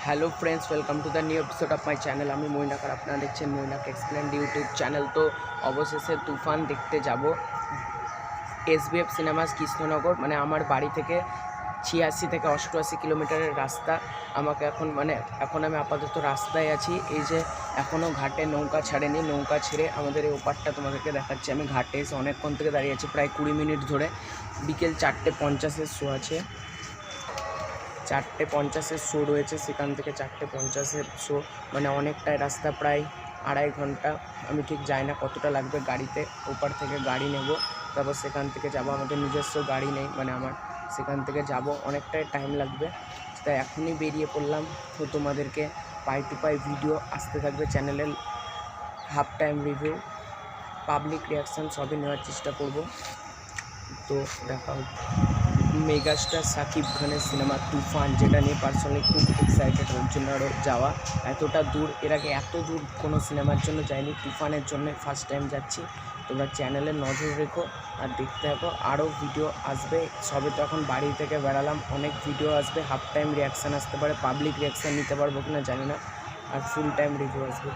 Hello friends, welcome to the new episode of my channel. আমি মইনাক আর আপনারা দেখছেন মইনাক explained YouTube channel. তো অবশেষে তুফান দেখতে যাব এসবিএফ সিনেমাস কৃষ্ণনগর। মানে আমার বাড়ি থেকে 86 থেকে 88 কিলোমিটারের রাস্তা। আমাকে এখন আমি আপাতত রাস্তায় আছি। এই যে এখনও ঘাটে নৌকা ছাড়েনি, নৌকা ছেড়ে আমাদের এই ওপারটা তোমাদেরকে দেখাচ্ছি। আমি ঘাটে এসে অনেকক্ষণ থেকে দাঁড়িয়ে আছি, প্রায় 20 মিনিট ধরে। বিকেল 4:50 শো আছে, 4:50 শো রয়েছে, সেখান থেকে 4:50 শো, মানে অনেকটাই রাস্তা, প্রায় 2.5 ঘন্টা। আমি ঠিক যাই না কতটা লাগবে, গাড়িতে ওপার থেকে গাড়ি নেব, তারপর সেখান থেকে যাব। আমাদের নিজস্ব গাড়ি নেই, মানে আমার সেখান থেকে যাব, অনেকটাই টাইম লাগবে। তাই এখনই বেরিয়ে পড়লাম। তো তোমাদেরকে পাই টু পাই ভিডিও আসতে থাকবে চ্যানেলে, half time review, public reaction সবই নেওয়ার চেষ্টা করব। তো দেখা হচ্ছে মেগাস্টার শাকিব খানের সিনেমা তুফান, যেটা নিয়ে পার্সোনালি খুব এক্সাইটেড, ওর জন্য আরও যাওয়া এতটা দূর। এর আগে এত দূর কোনো সিনেমার জন্য যাইনি, তুফানের জন্য ফার্স্ট টাইম যাচ্ছি। তোমরা চ্যানেলে নজর রেখো আর দেখতে থাকো, আরও ভিডিও আসবে। সবে তো এখন বাড়ি থেকে বেরালাম, অনেক ভিডিও আসবে, হাফ টাইম রিয়াকশান আসতে পারে, পাবলিক রিয়াকশান নিতে পারবো কিনা জানি না, আর ফুল টাইম রিভিউ আসবে।